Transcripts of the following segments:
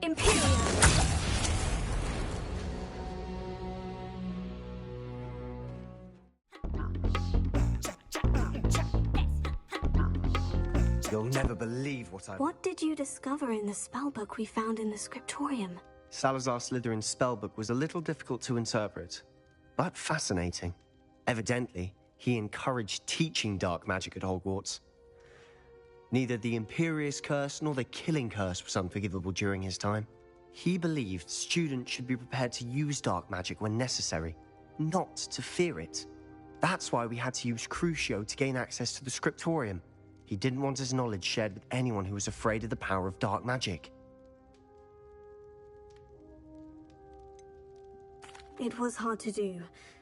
Imperium! You'll never believe what I've... What did you discover in the spellbook we found in the scriptorium? Salazar Slytherin's spellbook was a little difficult to interpret, but fascinating. Evidently, he encouraged teaching dark magic at Hogwarts. Neither the Imperious Curse nor the Killing Curse was unforgivable during his time. He believed students should be prepared to use dark magic when necessary, not to fear it. That's why we had to use Crucio to gain access to the scriptorium. He didn't want his knowledge shared with anyone who was afraid of the power of dark magic. It was hard to do,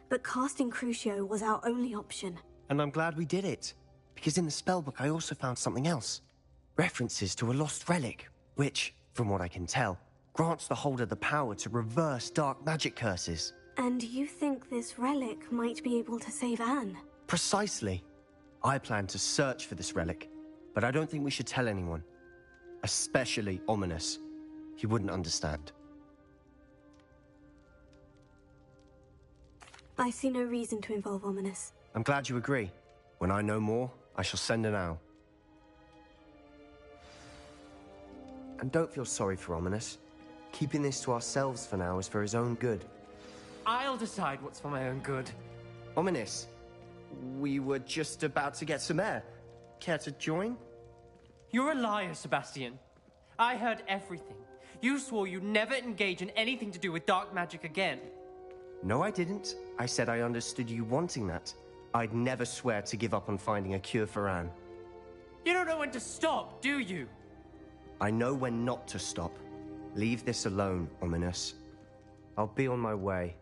but casting Crucio was our only option. And I'm glad we did it, because in the spellbook I also found something else. References to a lost relic, which, from what I can tell, grants the holder the power to reverse dark magic curses. And you think this relic might be able to save Anne? Precisely. I plan to search for this relic, but I don't think we should tell anyone. Especially Ominous. He wouldn't understand. I see no reason to involve Ominous. I'm glad you agree. When I know more, I shall send an owl. And don't feel sorry for Ominous. Keeping this to ourselves for now is for his own good. I'll decide what's for my own good. Ominous, we were just about to get some air. Care to join? You're a liar, Sebastian. I heard everything. You swore you'd never engage in anything to do with dark magic again. No, I didn't. I said I understood you wanting that. I'd never swear to give up on finding a cure for Anne. You don't know when to stop, do you? I know when not to stop. Leave this alone, Ominous. I'll be on my way.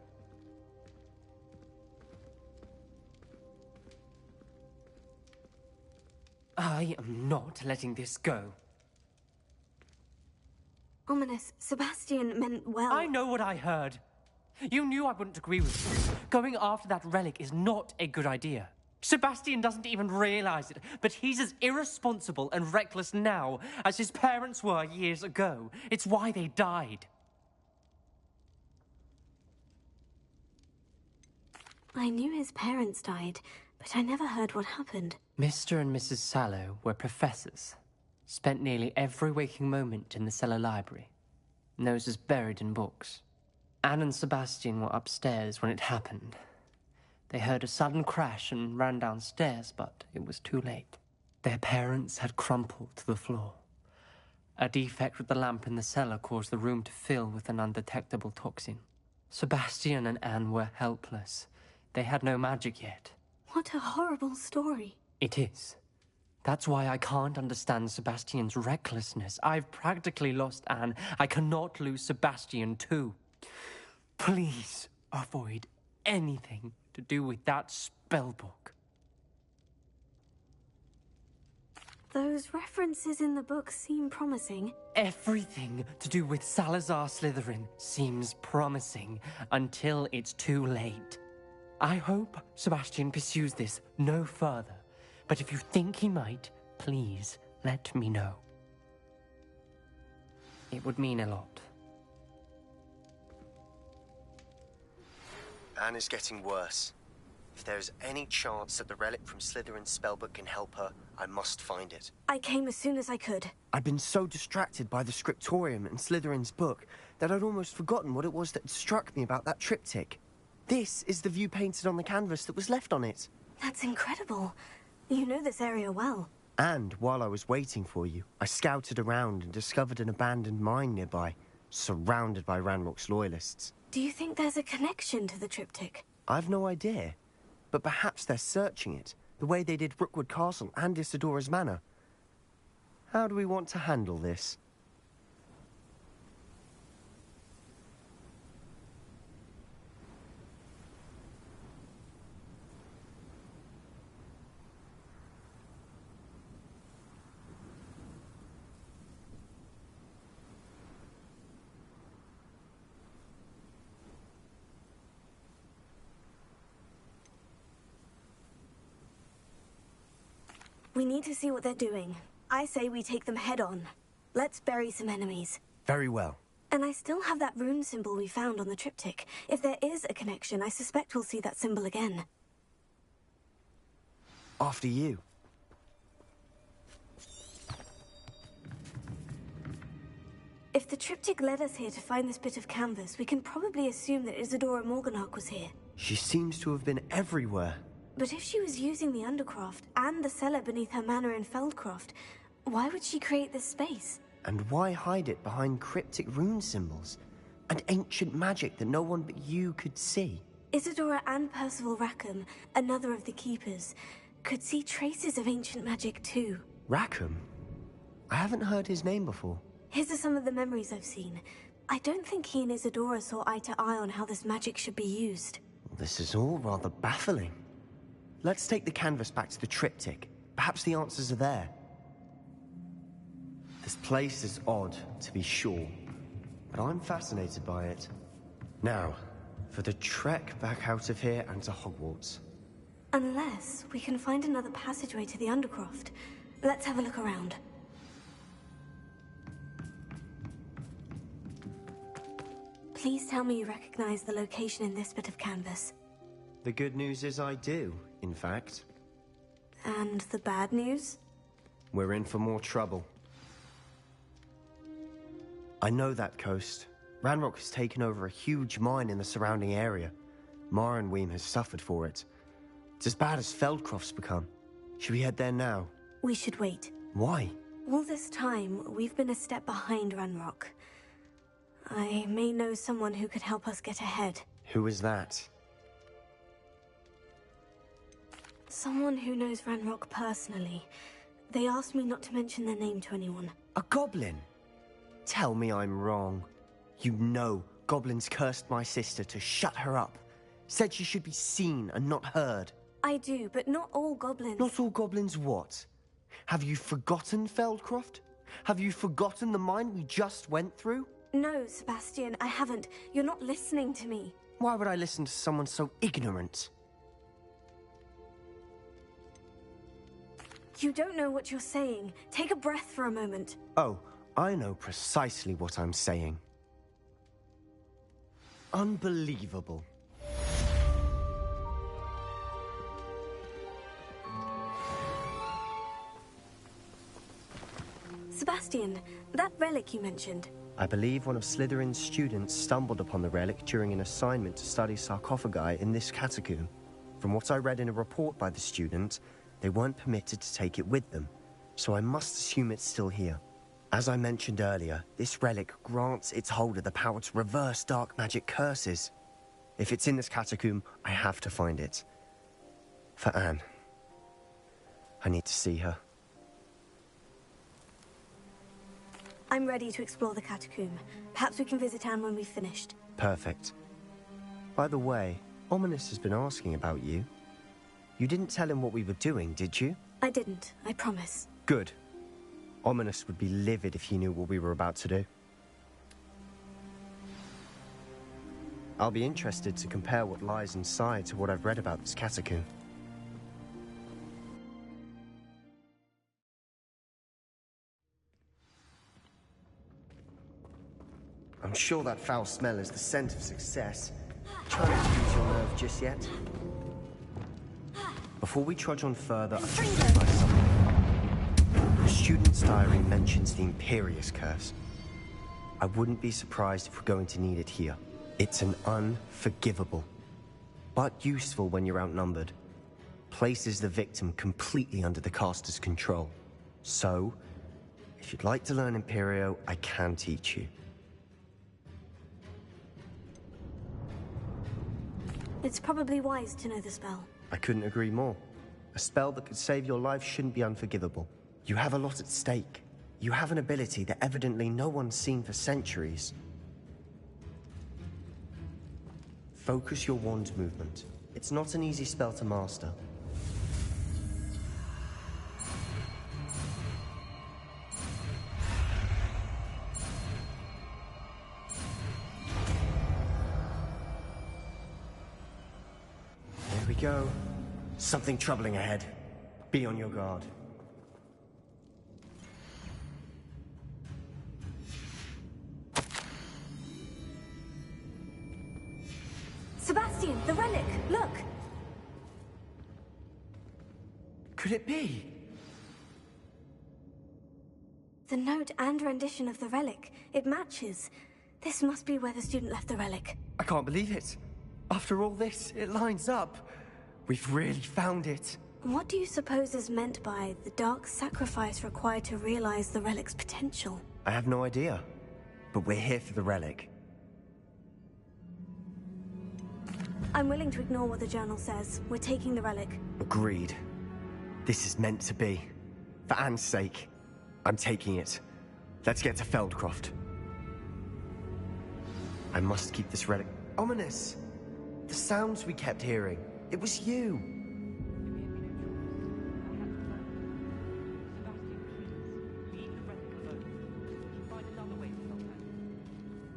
I am not letting this go. Ominous, Sebastian meant well. I know what I heard. You knew I wouldn't agree with you. Going after that relic is not a good idea. Sebastian doesn't even realize it, but he's as irresponsible and reckless now as his parents were years ago. It's why they died. I knew his parents died, but I never heard what happened. Mr. and Mrs. Sallow were professors. Spent nearly every waking moment in the cellar library. Noses buried in books. Anne and Sebastian were upstairs when it happened. They heard a sudden crash and ran downstairs, but it was too late. Their parents had crumpled to the floor. A defect with the lamp in the cellar caused the room to fill with an undetectable toxin. Sebastian and Anne were helpless. They had no magic yet. What a horrible story. It is. That's why I can't understand Sebastian's recklessness. I've practically lost Anne. I cannot lose Sebastian too. Please avoid anything to do with that spellbook. Those references in the book seem promising. Everything to do with Salazar Slytherin seems promising until it's too late. I hope Sebastian pursues this no further, but if you think he might, please let me know. It would mean a lot. Anne is getting worse. If there is any chance that the relic from Slytherin's spellbook can help her, I must find it. I came as soon as I could. I'd been so distracted by the scriptorium and Slytherin's book that I'd almost forgotten what it was that struck me about that triptych. This is the view painted on the canvas that was left on it. That's incredible. You know this area well. And while I was waiting for you, I scouted around and discovered an abandoned mine nearby, surrounded by Ranrock's loyalists. Do you think there's a connection to the triptych? I've no idea, but perhaps they're searching it, the way they did Brookwood Castle and Isidora's Manor. How do we want to handle this? We need to see what they're doing. I say we take them head on. Let's bury some enemies. Very well. And I still have that rune symbol we found on the triptych. If there is a connection, I suspect we'll see that symbol again. After you. If the triptych led us here to find this bit of canvas, we can probably assume that Isadora Morganach was here. She seems to have been everywhere. But if she was using the Undercroft and the cellar beneath her manor in Feldcroft, why would she create this space? And why hide it behind cryptic rune symbols and ancient magic that no one but you could see? Isadora and Percival Rackham, another of the Keepers, could see traces of ancient magic too. Rackham? I haven't heard his name before. His are some of the memories I've seen. I don't think he and Isadora saw eye to eye on how this magic should be used. This is all rather baffling. Let's take the canvas back to the triptych. Perhaps the answers are there. This place is odd, to be sure, but I'm fascinated by it. Now, for the trek back out of here and to Hogwarts. Unless we can find another passageway to the Undercroft. Let's have a look around. Please tell me you recognize the location in this bit of canvas. The good news is I do, in fact. And the bad news? We're in for more trouble. I know that coast. Ranrock has taken over a huge mine in the surrounding area. Mornweem has suffered for it. It's as bad as Feldcroft's become. Should we head there now? We should wait. Why? All this time, we've been a step behind Ranrock. I may know someone who could help us get ahead. Who is that? Someone who knows Ranrock personally. They asked me not to mention their name to anyone. A goblin? Tell me I'm wrong. You know goblins cursed my sister to shut her up. Said she should be seen and not heard. I do, but not all goblins. Not all goblins what? Have you forgotten Feldcroft? Have you forgotten the mine we just went through? No, Sebastian, I haven't. You're not listening to me. Why would I listen to someone so ignorant? You don't know what you're saying. Take a breath for a moment. Oh, I know precisely what I'm saying. Unbelievable. Sebastian, that relic you mentioned. I believe one of Slytherin's students stumbled upon the relic during an assignment to study sarcophagi in this catacomb. From what I read in a report by the student, they weren't permitted to take it with them, so I must assume it's still here. As I mentioned earlier, this relic grants its holder the power to reverse dark magic curses. If it's in this catacomb, I have to find it. For Anne. I need to see her. I'm ready to explore the catacomb. Perhaps we can visit Anne when we've finished. Perfect. By the way, Ominous has been asking about you. You didn't tell him what we were doing, did you? I didn't, I promise. Good. Ominous would be livid if he knew what we were about to do. I'll be interested to compare what lies inside to what I've read about this catacomb. I'm sure that foul smell is the scent of success. Try not to lose your nerve just yet. Before we trudge on further, I've just realized something. The student's diary mentions the Imperious Curse. I wouldn't be surprised if we're going to need it here. It's an unforgivable, but useful when you're outnumbered. Places the victim completely under the caster's control. So, if you'd like to learn Imperio, I can teach you. It's probably wise to know the spell. I couldn't agree more. A spell that could save your life shouldn't be unforgivable. You have a lot at stake. You have an ability that evidently no one's seen for centuries. Focus your wand movement. It's not an easy spell to master. There we go. Something troubling ahead. Be on your guard. could it be? The note and rendition of the relic. It matches. This must be where the student left the relic. I can't believe it. After all this, it lines up. We've really found it. What do you suppose is meant by the dark sacrifice required to realize the relic's potential? I have no idea. But we're here for the relic. I'm willing to ignore what the journal says. We're taking the relic. Agreed. This is meant to be. For Anne's sake, I'm taking it. Let's get to Feldcroft. I must keep this relic... Ominous! The sounds we kept hearing. It was you.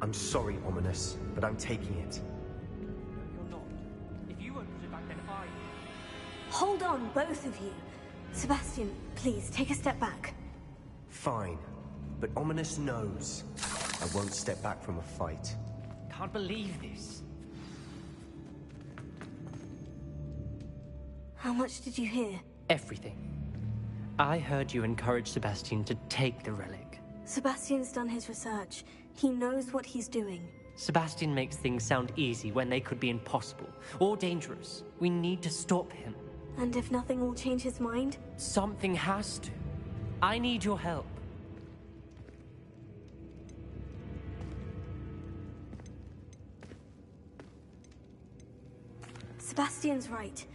I'm sorry, Ominous, but I'm taking it. You're not. If you won't put it back, then I... Hold on, both of you. Sebastian, please, take a step back. Fine, but Ominous knows I won't step back from a fight. Can't believe this. How much did you hear? Everything. I heard you encourage Sebastian to take the relic. Sebastian's done his research. He knows what he's doing. Sebastian makes things sound easy when they could be impossible or dangerous. We need to stop him. And if nothing will change his mind? Something has to. I need your help. Sebastian's right.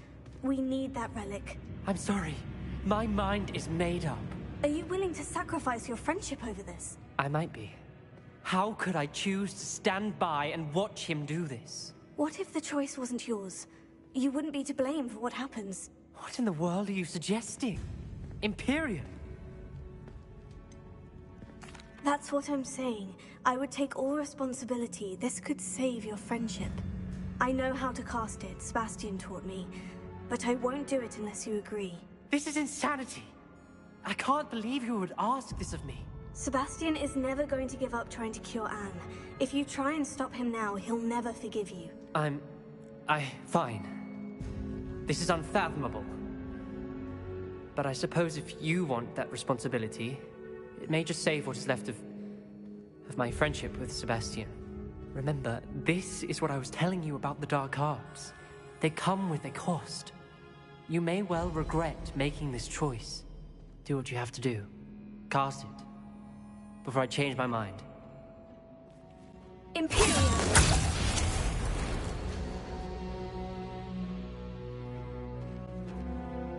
We need that relic. I'm sorry. My mind is made up. Are you willing to sacrifice your friendship over this? I might be. How could I choose to stand by and watch him do this? What if the choice wasn't yours? You wouldn't be to blame for what happens. What in the world are you suggesting? Imperium? That's what I'm saying. I would take all responsibility. This could save your friendship. I know how to cast it, Sebastian taught me. But I won't do it unless you agree. This is insanity. I can't believe you would ask this of me. Sebastian is never going to give up trying to cure Anne. If you try and stop him now, he'll never forgive you. Fine. This is unfathomable. But I suppose if you want that responsibility, it may just save what is left of my friendship with Sebastian. Remember, this is what I was telling you about the dark arts. They come with a cost. You may well regret making this choice. Do what you have to do. Cast it. Before I change my mind. Imperium!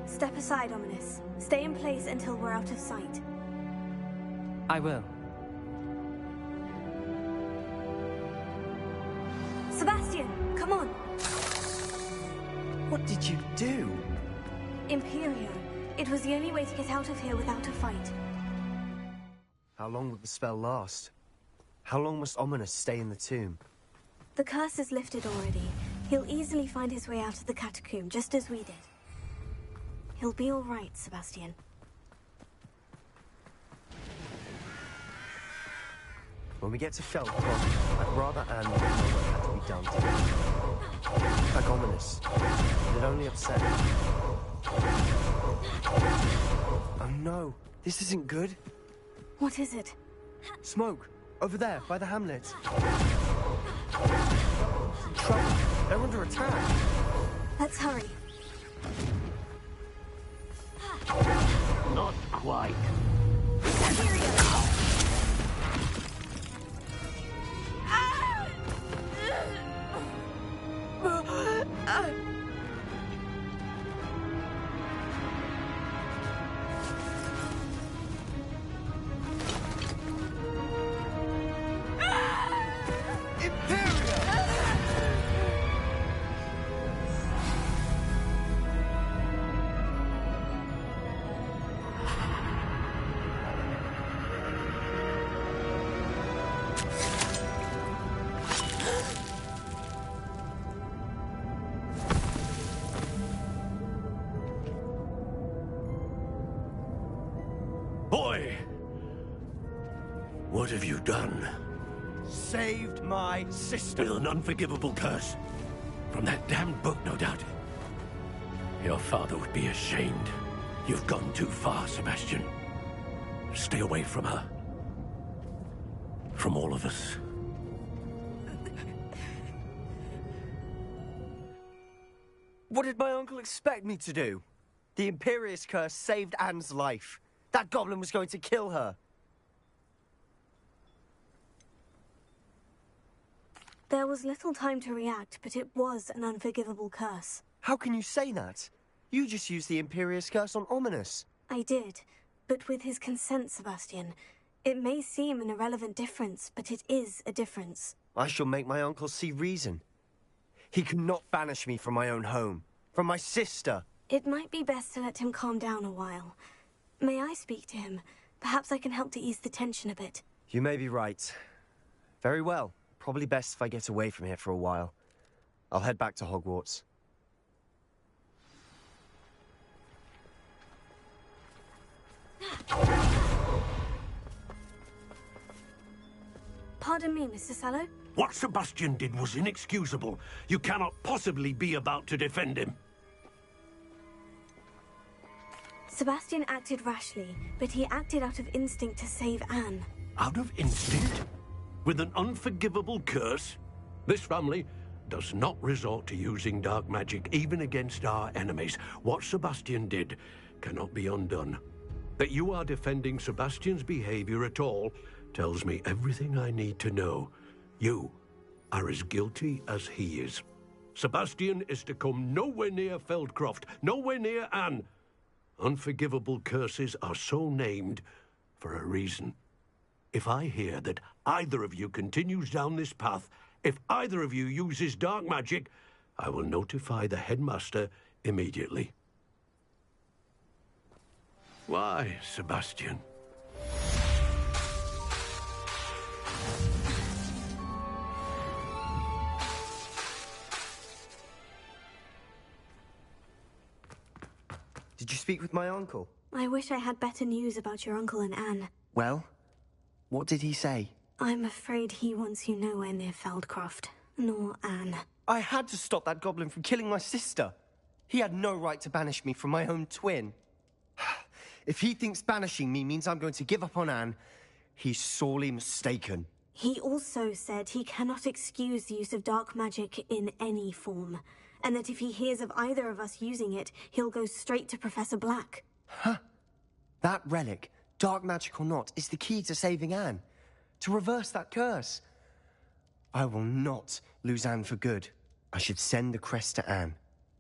Step aside, Ominous. Stay in place until we're out of sight. I will. Sebastian, come on! What did you do? Imperio. It was the only way to get out of here without a fight. How long will the spell last? How long must Ominous stay in the tomb? The curse is lifted already. He'll easily find his way out of the catacomb, just as we did. He'll be all right, Sebastian. When we get to Feldcroft, I'd rather Anne know what had to be done today. Like Ominous. It'd only upset her. Oh no, this isn't good. What is it? Smoke! Over there, by the hamlet. Trouble. They're under attack. Let's hurry. Not quite. Boy! What have you done? Saved my sister. With an unforgivable curse. From that damned book, no doubt. Your father would be ashamed. You've gone too far, Sebastian. Stay away from her. From all of us. What did my uncle expect me to do? The Imperious Curse saved Anne's life. That goblin was going to kill her. There was little time to react, but it was an unforgivable curse. How can you say that? You just used the Imperious Curse on Ominous. I did, but with his consent, Sebastian. It may seem an irrelevant difference, but it is a difference. I shall make my uncle see reason. He cannot banish me from my own home, from my sister. It might be best to let him calm down a while. May I speak to him? Perhaps I can help to ease the tension a bit. You may be right. Very well. Probably best if I get away from here for a while. I'll head back to Hogwarts. Pardon me, Mr. Sallow. What Sebastian did was inexcusable. You cannot possibly be about to defend him. Sebastian acted rashly, but he acted out of instinct to save Anne. Out of instinct? With an unforgivable curse? This family does not resort to using dark magic, even against our enemies. What Sebastian did cannot be undone. That you are defending Sebastian's behavior at all tells me everything I need to know. You are as guilty as he is. Sebastian is to come nowhere near Feldcroft, nowhere near Anne. Unforgivable curses are so named for a reason. If I hear that either of you continues down this path, if either of you uses dark magic, I will notify the headmaster immediately. Why, Sebastian? Did you speak with my uncle? I wish I had better news about your uncle and Anne. Well, what did he say? I'm afraid he wants you nowhere near Feldcroft, nor Anne. I had to stop that goblin from killing my sister. He had no right to banish me from my own twin. If he thinks banishing me means I'm going to give up on Anne, he's sorely mistaken. He also said he cannot excuse the use of dark magic in any form, and that if he hears of either of us using it, he'll go straight to Professor Black. Huh? That relic, dark magic or not, is the key to saving Anne. To reverse that curse. I will not lose Anne for good. I should send the crest to Anne.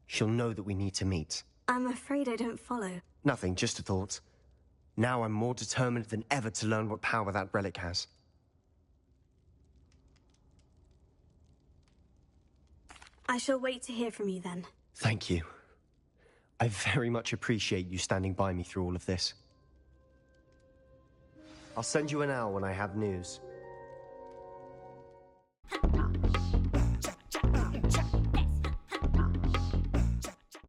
She'll know that we need to meet. I'm afraid I don't follow. Nothing, just a thought. Now I'm more determined than ever to learn what power that relic has. I shall wait to hear from you then. Thank you. I very much appreciate you standing by me through all of this. I'll send you an owl when I have news.